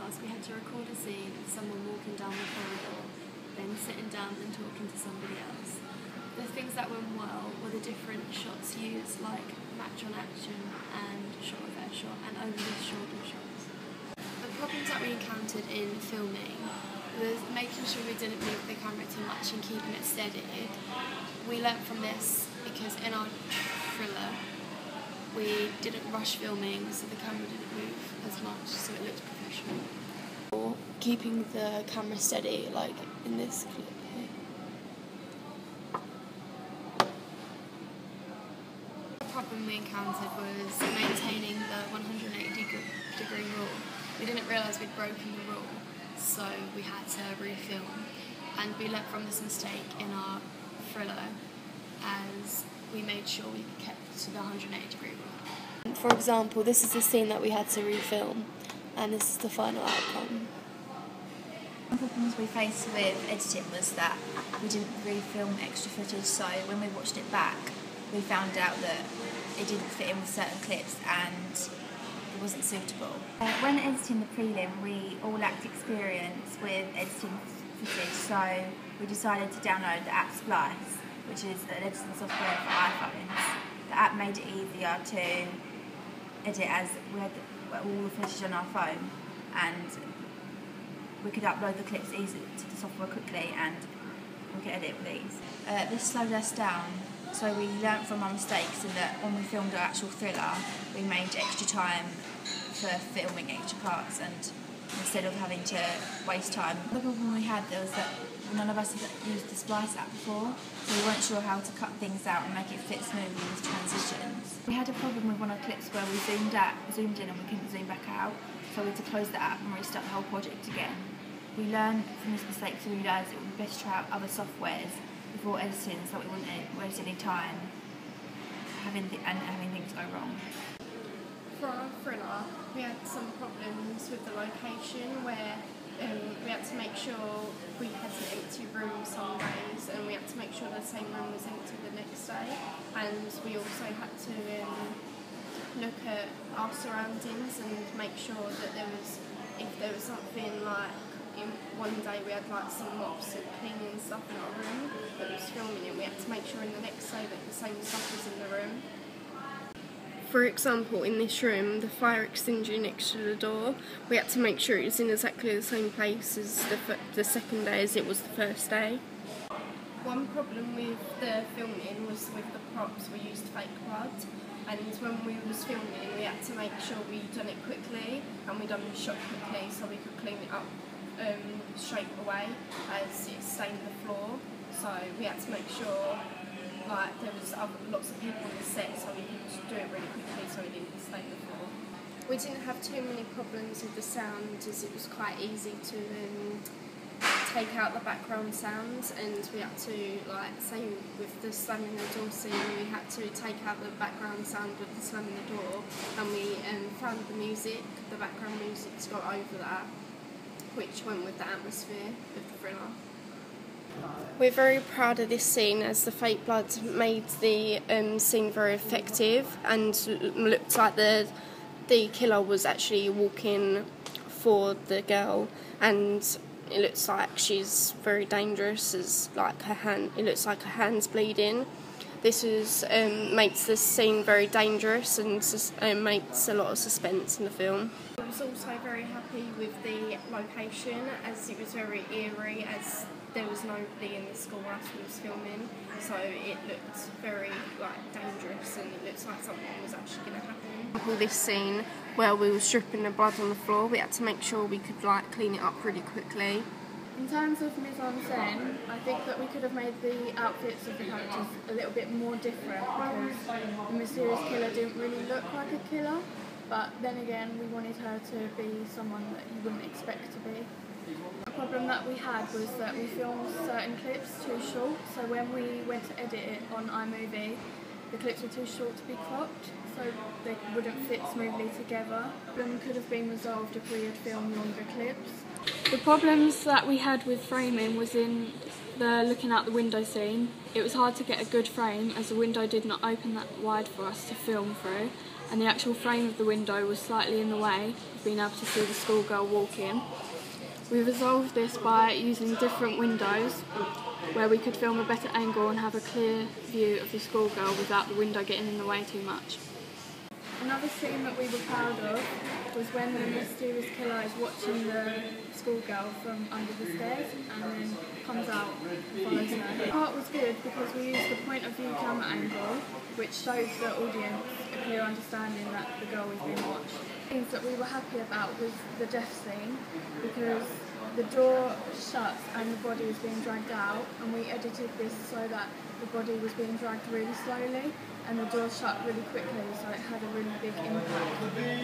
class we had to record a scene of someone walking down the corridor, then sitting down and talking to somebody else. The things that went well were the different shots used, like match on action and shot of shot and over the shoulder shots. The problems that we encountered in filming was making sure we didn't move the camera too much and keeping it steady. We learnt from this because in our thriller we didn't rush filming, so the camera didn't move as much, so it looked professional. Or keeping the camera steady, like in this clip here. The problem we encountered was maintaining the 180-degree rule. We didn't realise we'd broken the rule, so we had to refilm. And we learnt from this mistake in our thriller, as we made sure we kept to the 180-degree rule. For example, this is the scene that we had to refilm, and this is the final outcome. One of the problems we faced with editing was that we didn't refilm extra footage, so when we watched it back, we found out that it didn't fit in with certain clips and it wasn't suitable. When editing the prelim, we all lacked experience with editing footage, so we decided to download the app Splice, which is an editing software for iPhones. The app made it easier to edit as we had all the footage on our phone, and we could upload the clips easily to the software quickly and we could edit with ease. This slowed us down, so we learnt from our mistakes in that when we filmed our actual thriller we made extra time for filming extra parts, and instead of having to waste time. The problem we had was that none of us had used the Splice app before, so we weren't sure how to cut things out and make it fit smoothly with transitions. We had a problem with one of the clips where we zoomed in and we couldn't zoom back out, so we had to close the app and restart the whole project again. We learned from this mistake to realise it would be best to try out other softwares before editing, so we wouldn't waste any time having things go wrong. For our thriller, we had some problems with the location where we had to make sure we had an empty room some days, and we had to make sure the same room was empty the next day, and we also had to look at our surroundings and make sure that if there was something like in one day we had like some mops and cleaning stuff in our room that was filming it, we had to make sure in the next day that the same stuff was in the room. For example, in this room, the fire extinguisher next to the door, we had to make sure it was in exactly the same place as the second day as it was the first day. One problem with the filming was with the props. We used fake blood, and when we was filming we had to make sure we done it quickly and we done the shot quickly so we could clean it up straight away as it stained the floor. So we had to make sure there was lots of people on the set, so we could do it really quickly so it didn't stain the floor. We didn't have too many problems with the sound, as it was quite easy to take out the background sounds, and we had to, say with the slamming the door scene, we had to take out the background sound of the slamming the door, and we found the music, the background music to go over that, which went with the atmosphere of the thriller. We're very proud of this scene, as the fake blood made the scene very effective and looked like the killer was actually walking for the girl, and it looks like she's very dangerous, as it looks like her hand's bleeding. This makes the scene very dangerous and makes a lot of suspense in the film. I was also very happy with the location, as it was very eerie, as there was nobody in the school whilst we was filming, so it looked very dangerous, and it looks like something was actually going to happen. For this scene where we were stripping the blood on the floor, we had to make sure we could clean it up really quickly. In terms of mise-en-scène, I think that we could have made the outfits of the characters a little bit more different, because the mysterious killer didn't really look like a killer, but then again we wanted her to be someone that you wouldn't expect to be. The problem that we had was that we filmed certain clips too short, so when we went to edit it on iMovie, the clips were too short to be cropped, so they wouldn't fit smoothly together. The problem could have been resolved if we had filmed longer clips. The problems that we had with framing was in the looking out the window scene. It was hard to get a good frame, as the window did not open that wide for us to film through, and the actual frame of the window was slightly in the way of being able to see the schoolgirl walk in. We resolved this by using different windows where we could film a better angle and have a clear view of the schoolgirl without the window getting in the way too much. Another scene that we were proud of was when the mysterious killer is watching the schoolgirl from under the stairs and then comes out and follows her. The part was good because we used the point of view camera angle, which shows the audience a clear understanding that the girl is being watched. Things that we were happy about was the death scene, because the door shuts and the body is being dragged out, and we edited this so that the body was being dragged really slowly and the door shut really quickly, so it had a really big impact.